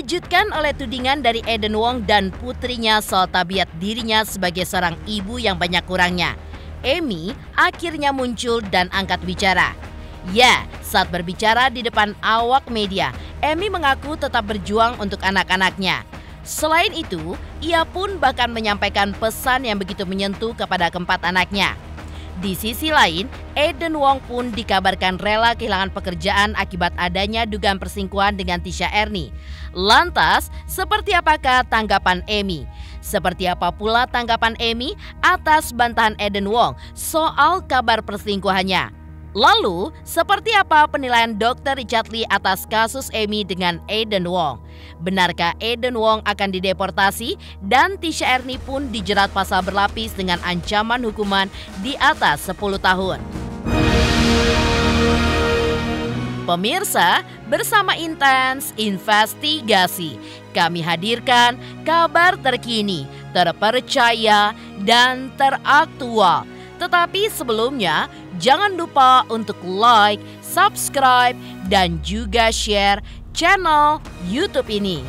Dikejutkan oleh tudingan dari Eden Wong dan putrinya soal tabiat dirinya sebagai seorang ibu yang banyak kurangnya, Amy akhirnya muncul dan angkat bicara. Ya, saat berbicara di depan awak media, Amy mengaku tetap berjuang untuk anak-anaknya. Selain itu, ia pun bahkan menyampaikan pesan yang begitu menyentuh kepada keempat anaknya. Di sisi lain, Eden Wong pun dikabarkan rela kehilangan pekerjaan akibat adanya dugaan perselingkuhan dengan Tisha Ernie. Lantas, seperti apakah tanggapan Amy? Seperti apa pula tanggapan Amy atas bantahan Eden Wong soal kabar perselingkuhannya? Lalu, seperti apa penilaian Dr. Richard Lee atas kasus Amy dengan Eden Wong? Benarkah Eden Wong akan dideportasi dan Tisha Ernie pun dijerat pasal berlapis dengan ancaman hukuman di atas 10 tahun? Pemirsa, bersama Intens Investigasi, kami hadirkan kabar terkini, terpercaya, dan teraktual. Tetapi sebelumnya, jangan lupa untuk like, subscribe, dan juga share channel YouTube ini.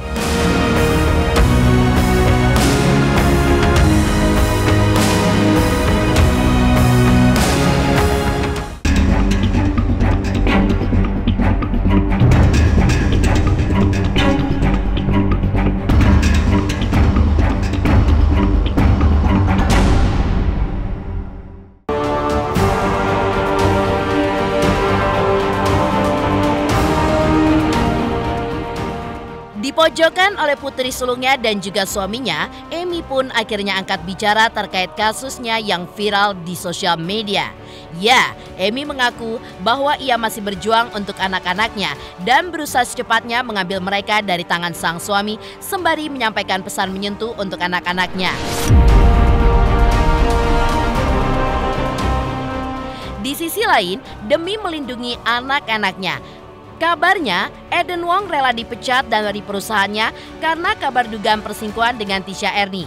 Dipojokkan oleh putri sulungnya dan juga suaminya, Amy pun akhirnya angkat bicara terkait kasusnya yang viral di sosial media. Ya, Amy mengaku bahwa ia masih berjuang untuk anak-anaknya dan berusaha secepatnya mengambil mereka dari tangan sang suami sembari menyampaikan pesan menyentuh untuk anak-anaknya. Di sisi lain, demi melindungi anak-anaknya, kabarnya, Eden Wong rela dipecat dari perusahaannya karena kabar dugaan perselingkuhan dengan Tisha Ernie.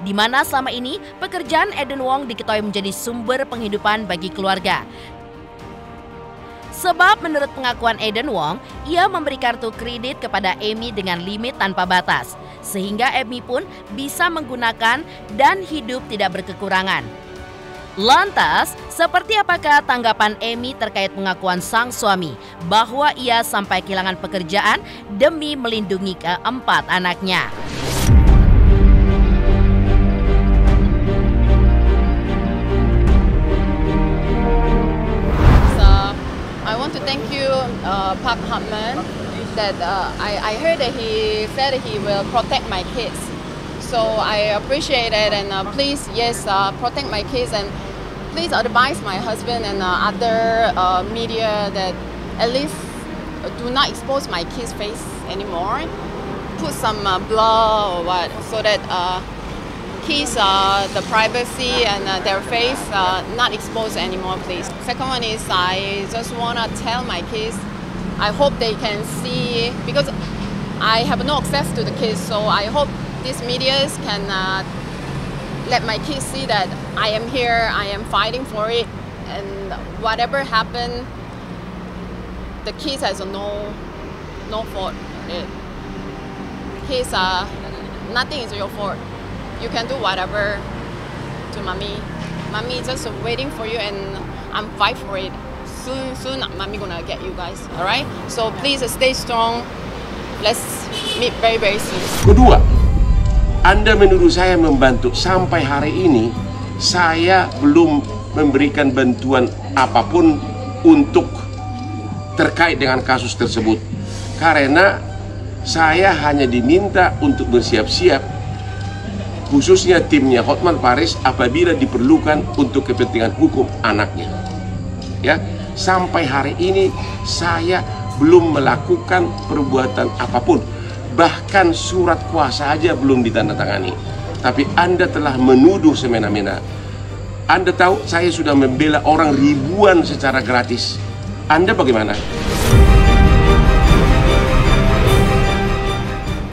Di mana selama ini pekerjaan Eden Wong diketahui menjadi sumber penghidupan bagi keluarga. Sebab menurut pengakuan Eden Wong, ia memberi kartu kredit kepada Amy dengan limit tanpa batas. Sehingga Amy pun bisa menggunakan dan hidup tidak berkekurangan. Lantas, seperti apakah tanggapan Amy terkait pengakuan sang suami bahwa ia sampai kehilangan pekerjaan demi melindungi keempat anaknya? I want to thank you, Park Hartman, that I heard that he said he will protect my kids. So I appreciate it, and please, yes, protect my kids, and please advise my husband and other media that at least do not expose my kids' face anymore. Put some blur or what, so that kids, the privacy and their face not exposed anymore, please. Second one is I just want to tell my kids, I hope they can see, because I have no access to the kids, so I hope these medias can let my kids see that I am here, I am fighting for it, and whatever happened, the kids has no fault in it. Kids nothing is your fault. You can do whatever to mommy. Mommy is just waiting for you, and I'm fight for it. Soon, mommy gonna get you guys. All right? So please stay strong. Let's meet very soon. Kedua, Anda menuduh saya membantu. Sampai hari ini saya belum memberikan bantuan apapun untuk terkait dengan kasus tersebut, karena saya hanya diminta untuk bersiap-siap, khususnya timnya Hotman Paris apabila diperlukan untuk kepentingan hukum anaknya. Ya, sampai hari ini saya belum melakukan perbuatan apapun. Bahkan surat kuasa aja belum ditandatangani. Tapi Anda telah menuduh semena-mena. Anda tahu saya sudah membela orang ribuan secara gratis. Anda bagaimana?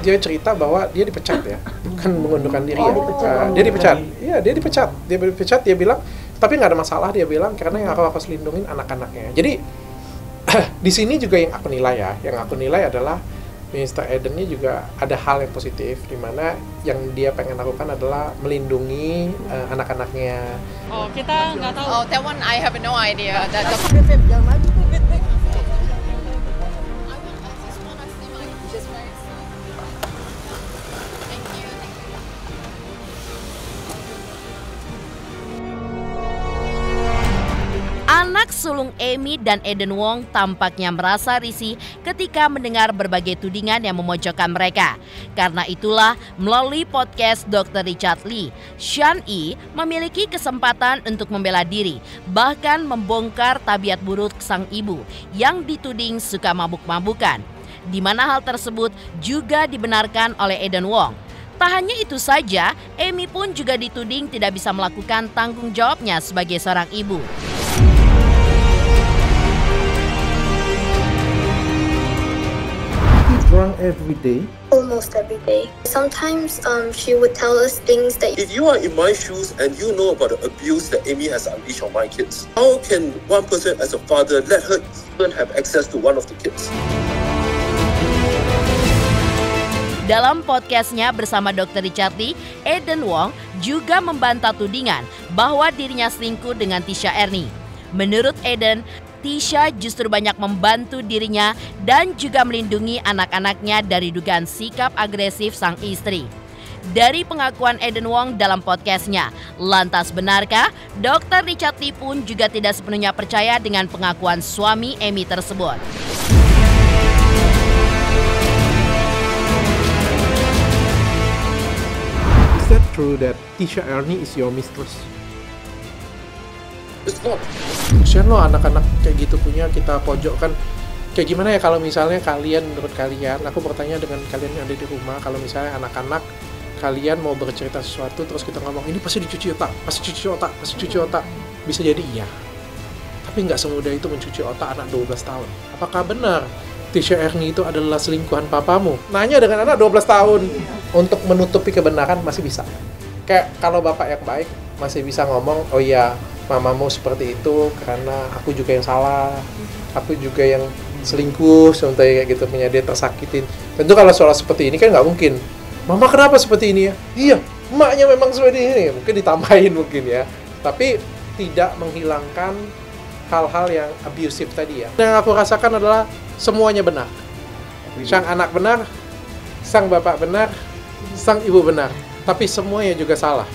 Dia cerita bahwa dia dipecat ya, bukan mengundurkan diri ya. Dia dipecat. Iya, dia dipecat. Dia dipecat, dia bilang, tapi nggak ada masalah, dia bilang, karena yang aku harus lindungin anak-anaknya. Jadi di sini juga yang aku nilai ya, yang aku nilai adalah Mr. Eden ini juga ada hal yang positif, di mana yang dia pengen lakukan adalah melindungi anak-anaknya. Oh, kita nggak tahu. Oh, that one I have no idea. That the... Anak sulung Amy dan Eden Wong tampaknya merasa risih ketika mendengar berbagai tudingan yang memojokkan mereka. Karena itulah, melalui podcast Dr. Richard Lee, Sean E memiliki kesempatan untuk membela diri, bahkan membongkar tabiat buruk sang ibu yang dituding suka mabuk-mabukan. Di mana hal tersebut juga dibenarkan oleh Eden Wong. Tak hanya itu saja, Amy pun juga dituding tidak bisa melakukan tanggung jawabnya sebagai seorang ibu. Drunk every day. Almost every day. Sometimes she would tell us things that If you are in my shoes and you know about the abuse that Amy has unleashed on my kids, how can one person as a father let her even have access to one of the kids? Dalam podcastnya bersama Dr. Richard Lee, Eden Wong juga membantah tudingan bahwa dirinya selingkuh dengan Tisha Ernie. Menurut Eden, Tisha justru banyak membantu dirinya dan juga melindungi anak-anaknya dari dugaan sikap agresif sang istri. Dari pengakuan Eden Wong dalam podcastnya, lantas benarkah Dr. Richard Lee pun juga tidak sepenuhnya percaya dengan pengakuan suami Amy tersebut? Is that true that Tisha Ernie is your mistress? It's not. Kasian loh anak-anak kayak gitu punya kita pojokkan. Kayak gimana ya kalau misalnya kalian, menurut kalian, aku bertanya dengan kalian yang ada di rumah, kalau misalnya anak-anak kalian mau bercerita sesuatu terus kita ngomong ini pasti dicuci otak, pasti cuci otak, pasti cuci otak, bisa jadi iya. Tapi nggak semudah itu mencuci otak anak 12 tahun. Apakah benar Tisha Ernie itu adalah selingkuhan papamu? Nanya dengan anak 12 tahun. Untuk menutupi kebenaran masih bisa. Kayak kalau bapak yang baik masih bisa ngomong, oh iya mamamu seperti itu karena aku juga yang salah, aku juga yang selingkuh, contohnya kayak gitu, punya dia tersakitin. Tentu kalau soal seperti ini kan nggak mungkin, mama kenapa seperti ini ya? Iya, emaknya memang seperti ini, mungkin ditambahin mungkin ya. Tapi tidak menghilangkan hal-hal yang abusive tadi ya. Yang aku rasakan adalah semuanya benar. Sang anak benar, sang bapak benar, sang ibu benar. Tapi semuanya juga salah.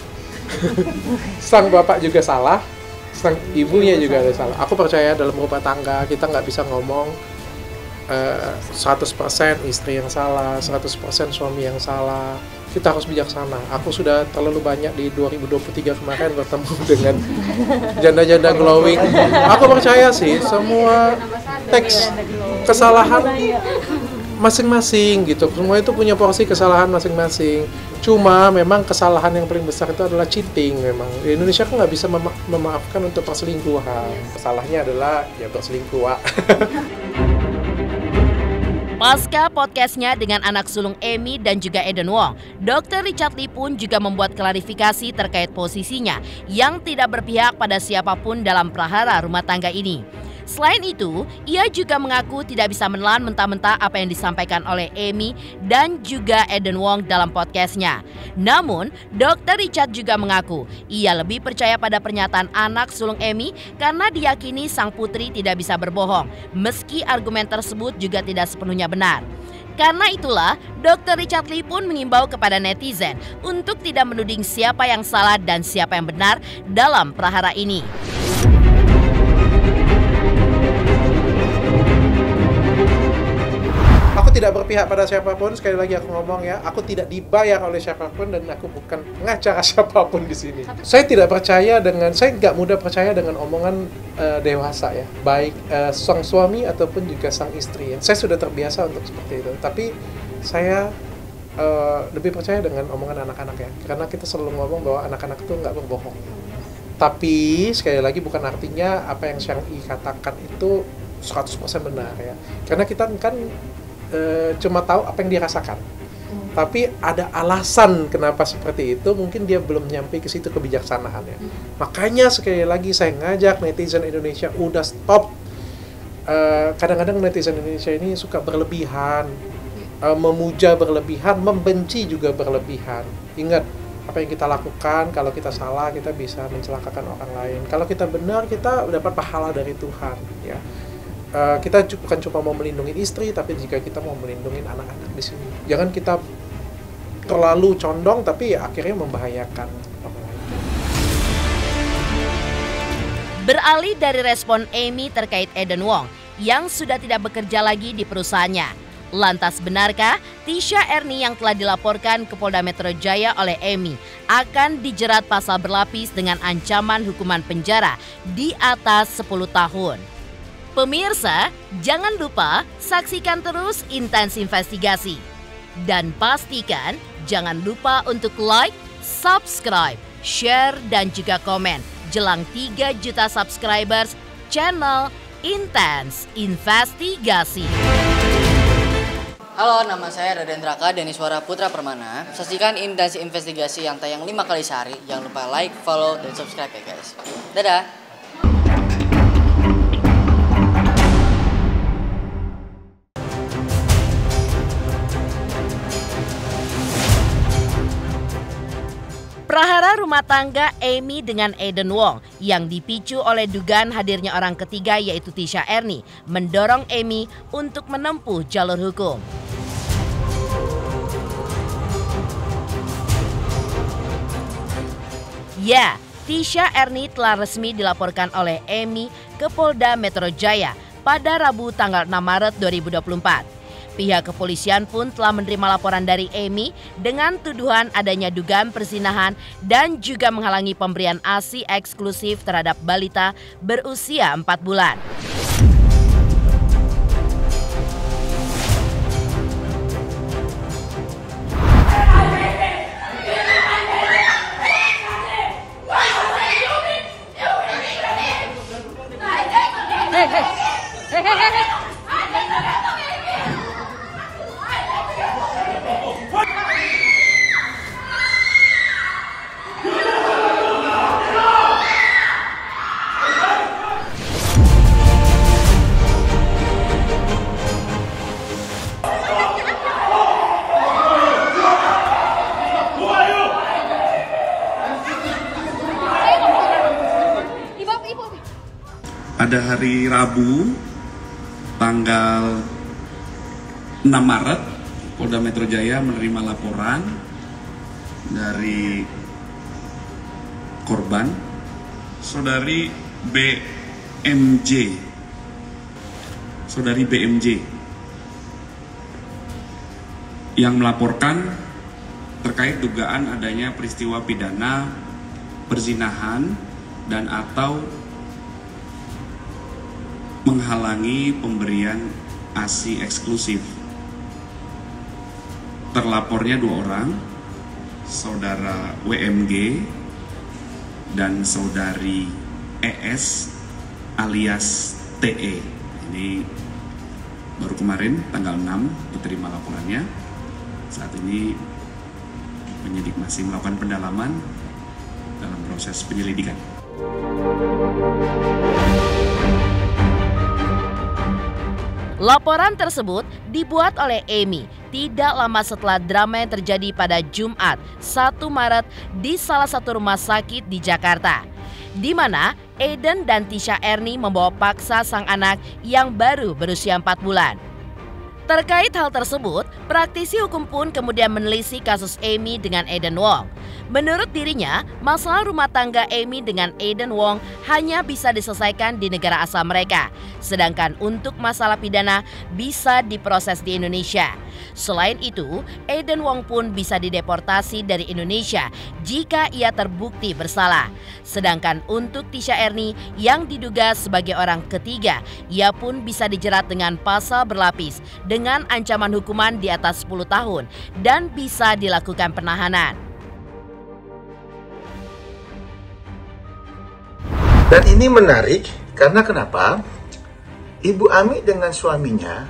Sang bapak juga salah, sang ibunya juga ada salah. Aku percaya dalam rumah tangga kita nggak bisa ngomong 100% istri yang salah, 100% suami yang salah. Kita harus bijaksana. Aku sudah terlalu banyak di 2023 kemarin bertemu dengan janda-janda glowing. Aku percaya sih semua teks kesalahan masing-masing gitu. Semua itu punya porsi kesalahan masing-masing. Cuma memang kesalahan yang paling besar itu adalah cheating memang. Di Indonesia kan nggak bisa memaafkan untuk perselingkuhan. Salahnya adalah ya berselingkuh. Pasca podcastnya dengan anak sulung Amy dan juga Eden Wong, Dr. Richard Lee pun juga membuat klarifikasi terkait posisinya yang tidak berpihak pada siapapun dalam prahara rumah tangga ini. Selain itu, ia juga mengaku tidak bisa menelan mentah-mentah apa yang disampaikan oleh Amy dan juga Eden Wong dalam podcastnya. Namun, Dr. Richard juga mengaku ia lebih percaya pada pernyataan anak sulung Amy karena diyakini sang putri tidak bisa berbohong, meski argumen tersebut juga tidak sepenuhnya benar. Karena itulah, Dr. Richard Lee pun mengimbau kepada netizen untuk tidak menuding siapa yang salah dan siapa yang benar dalam prahara ini. Aku tidak berpihak pada siapapun, sekali lagi aku ngomong ya, aku tidak dibayar oleh siapapun dan aku bukan pengacara siapapun di sini. Saya tidak percaya saya nggak mudah percaya dengan omongan dewasa ya, baik sang suami ataupun juga sang istri ya. Saya sudah terbiasa untuk seperti itu, tapi saya lebih percaya dengan omongan anak-anak ya, karena kita selalu ngomong bahwa anak-anak itu nggak berbohong. Tapi sekali lagi bukan artinya apa yang Syang I katakan itu 100% benar ya, karena kita kan cuma tahu apa yang dia rasakan. Tapi ada alasan kenapa seperti itu, mungkin dia belum nyampe ke situ kebijaksanaannya. Makanya sekali lagi saya ngajak netizen Indonesia udah stop. Kadang-kadang netizen Indonesia ini suka berlebihan. memuja berlebihan, membenci juga berlebihan. Ingat, apa yang kita lakukan, kalau kita salah kita bisa mencelakakan orang lain. Kalau kita benar, kita dapat pahala dari Tuhan. Ya, kita bukan cuma mau melindungi istri, tapi jika kita mau melindungi anak-anak di sini. Jangan kita terlalu condong, tapi akhirnya membahayakan orang lain. Beralih dari respon Amy terkait Eden Wong yang sudah tidak bekerja lagi di perusahaannya. Lantas benarkah Tisha Ernie yang telah dilaporkan ke Polda Metro Jaya oleh Amy akan dijerat pasal berlapis dengan ancaman hukuman penjara di atas 10 tahun? Pemirsa, jangan lupa saksikan terus Intens Investigasi. Dan pastikan jangan lupa untuk like, subscribe, share, dan juga komen jelang 3 juta subscribers channel Intens Investigasi. Halo, nama saya Raden Raka Deniswara Putra Permana. Saksikan Intens Investigasi yang tayang 5 kali sehari. Jangan lupa like, follow, dan subscribe ya guys. Dadah! Prahara rumah tangga Amy dengan Eden Wong yang dipicu oleh dugaan hadirnya orang ketiga yaitu Tisha Ernie mendorong Amy untuk menempuh jalur hukum. Ya, Tisha Ernie telah resmi dilaporkan oleh Amy ke Polda Metro Jaya pada Rabu tanggal 6 Maret 2024. Pihak kepolisian pun telah menerima laporan dari Amy dengan tuduhan adanya dugaan perzinahan dan juga menghalangi pemberian ASI eksklusif terhadap balita berusia 4 bulan. Pada hari Rabu, tanggal 6 Maret, Polda Metro Jaya menerima laporan dari korban, saudari BMJ, yang melaporkan terkait dugaan adanya peristiwa pidana perzinahan dan atau menghalangi pemberian ASI eksklusif. Terlapornya 2 orang, saudara WMG dan saudari ES alias TE. Ini baru kemarin tanggal 6 diterima laporannya. Saat ini penyidik masih melakukan pendalaman dalam proses penyelidikan. Laporan tersebut dibuat oleh Amy tidak lama setelah drama yang terjadi pada Jumat 1 Maret di salah satu rumah sakit di Jakarta, di mana Eden dan Tisha Ernie membawa paksa sang anak yang baru berusia 4 bulan. Terkait hal tersebut, praktisi hukum pun kemudian menelisik kasus Amy dengan Eden Wong. Menurut dirinya, masalah rumah tangga Amy dengan Eden Wong hanya bisa diselesaikan di negara asal mereka, sedangkan untuk masalah pidana bisa diproses di Indonesia. Selain itu, Eden Wong pun bisa dideportasi dari Indonesia jika ia terbukti bersalah. Sedangkan untuk Tisha Ernie yang diduga sebagai orang ketiga, ia pun bisa dijerat dengan pasal berlapis dengan ancaman hukuman di atas 10 tahun dan bisa dilakukan penahanan. Dan ini menarik karena kenapa? Ibu Ami dengan suaminya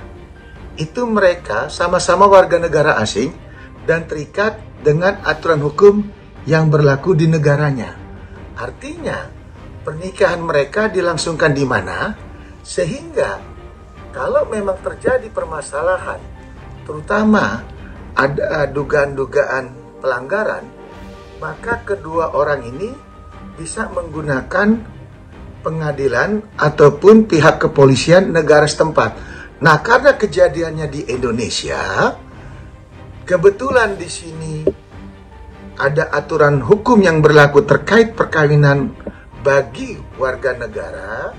itu mereka sama-sama warga negara asing dan terikat dengan aturan hukum yang berlaku di negaranya. Artinya pernikahan mereka dilangsungkan di mana? Sehingga kalau memang terjadi permasalahan terutama ada dugaan-dugaan pelanggaran, maka kedua orang ini bisa menggunakan pengadilan ataupun pihak kepolisian negara setempat. Nah, karena kejadiannya di Indonesia, kebetulan di sini ada aturan hukum yang berlaku terkait perkawinan bagi warga negara,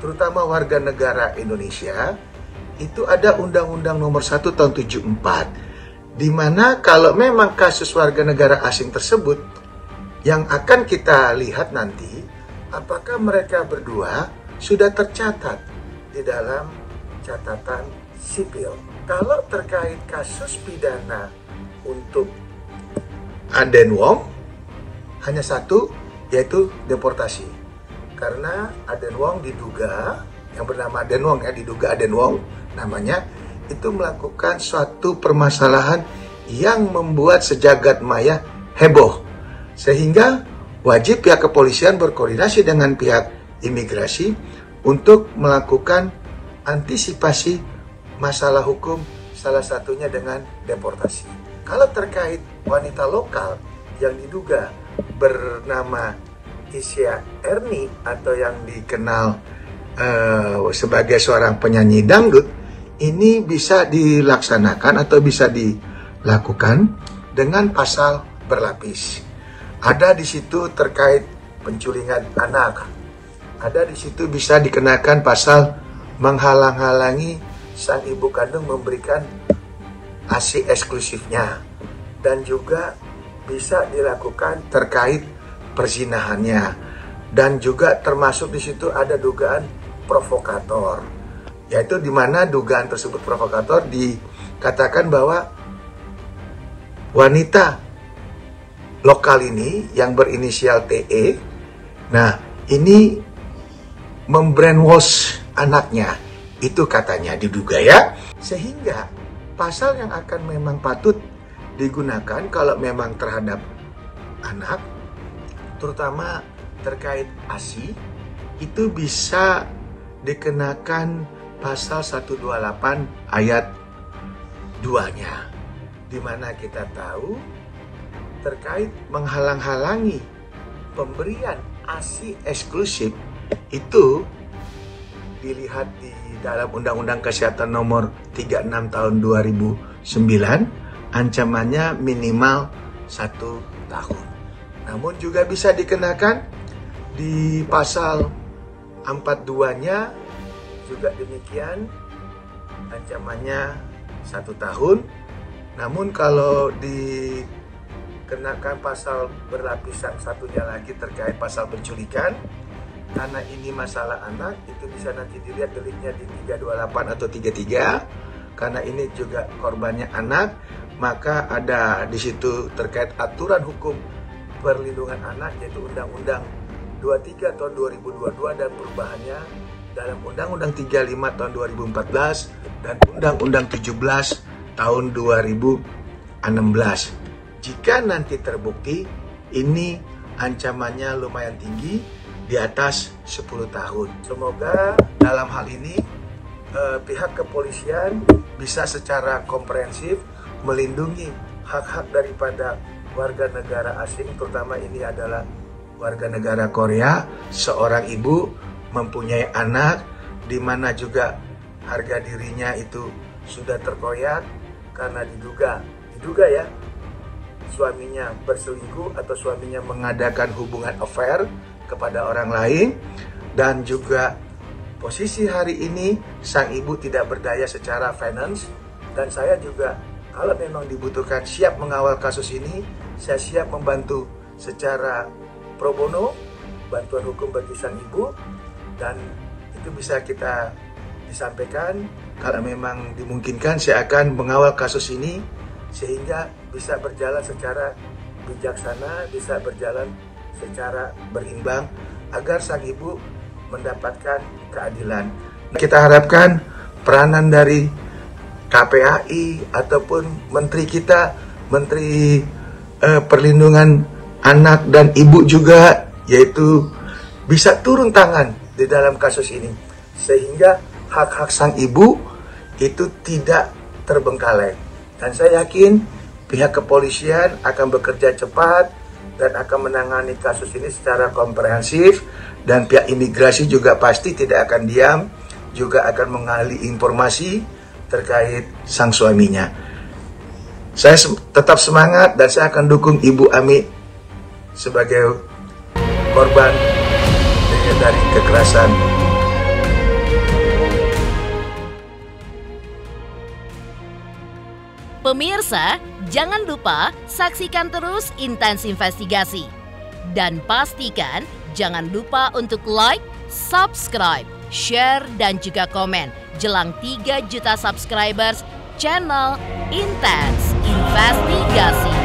terutama warga negara Indonesia. Itu ada Undang-Undang Nomor 1 Tahun 74, di mana kalau memang kasus warga negara asing tersebut, yang akan kita lihat nanti, apakah mereka berdua sudah tercatat di dalam catatan sipil. Kalau terkait kasus pidana untuk Aden Wong, hanya satu, yaitu deportasi. Karena Aden Wong diduga, yang bernama Aden Wong ya, diduga Aden Wong namanya, itu melakukan suatu permasalahan yang membuat sejagat maya heboh. Sehingga wajib pihak kepolisian berkoordinasi dengan pihak imigrasi untuk melakukan antisipasi masalah hukum, salah satunya dengan deportasi. Kalau terkait wanita lokal yang diduga bernama Isya Erni atau yang dikenal sebagai seorang penyanyi dangdut, ini bisa dilaksanakan atau bisa dilakukan dengan pasal berlapis. Ada di situ terkait penculikan anak. Ada di situ bisa dikenakan pasal menghalang-halangi sang ibu kandung memberikan ASI eksklusifnya. Dan juga bisa dilakukan terkait perzinahannya. Dan juga termasuk di situ ada dugaan provokator. Yaitu di mana dugaan tersebut provokator dikatakan bahwa wanita lokal ini yang berinisial TE, nah ini membrainwash anaknya, itu katanya diduga ya. Sehingga pasal yang akan memang patut digunakan kalau memang terhadap anak, terutama terkait ASI, itu bisa dikenakan pasal 128 ayat 2-nya, di mana kita tahu terkait menghalang-halangi pemberian ASI eksklusif itu dilihat di dalam Undang-Undang Kesehatan Nomor 36 Tahun 2009, ancamannya minimal 1 tahun. Namun juga bisa dikenakan di pasal 42-nya juga demikian, ancamannya 1 tahun. Namun kalau dikenakan pasal berlapisan satunya lagi terkait pasal penculikan, karena ini masalah anak, itu bisa nanti dilihat deliknya di 328 atau 33. Karena ini juga korbannya anak, maka ada di situ terkait aturan hukum perlindungan anak, yaitu Undang-Undang 23 tahun 2022 dan perubahannya dalam Undang-Undang 35 tahun 2014 dan Undang-Undang 17 tahun 2016. Jika nanti terbukti, ini ancamannya lumayan tinggi, di atas 10 tahun. Semoga dalam hal ini pihak kepolisian bisa secara komprehensif melindungi hak-hak daripada warga negara asing, terutama ini adalah warga negara Korea, seorang ibu mempunyai anak, di mana juga harga dirinya itu sudah terkoyak karena diduga ya, suaminya berselingkuh atau suaminya mengadakan hubungan affair kepada orang lain. Dan juga posisi hari ini sang ibu tidak berdaya secara finance, dan saya juga kalau memang dibutuhkan siap mengawal kasus ini. Saya siap membantu secara pro bono, bantuan hukum bagi sang ibu, dan itu bisa kita disampaikan. Kalau memang dimungkinkan, saya akan mengawal kasus ini sehingga bisa berjalan secara bijaksana, bisa berjalan secara berimbang agar sang ibu mendapatkan keadilan. Kita harapkan peranan dari KPAI ataupun menteri kita, Menteri Perlindungan Anak dan Ibu juga, yaitu bisa turun tangan di dalam kasus ini sehingga hak-hak sang ibu itu tidak terbengkalai. Dan saya yakin pihak kepolisian akan bekerja cepat dan akan menangani kasus ini secara komprehensif, dan pihak imigrasi juga pasti tidak akan diam, juga akan mengali informasi terkait sang suaminya. Saya tetap semangat dan saya akan dukung Ibu Ami sebagai korban dari kekerasan. Pemirsa, jangan lupa saksikan terus Intens Investigasi. Dan pastikan jangan lupa untuk like, subscribe, share, dan juga komen jelang 3 juta subscribers channel Intens Investigasi.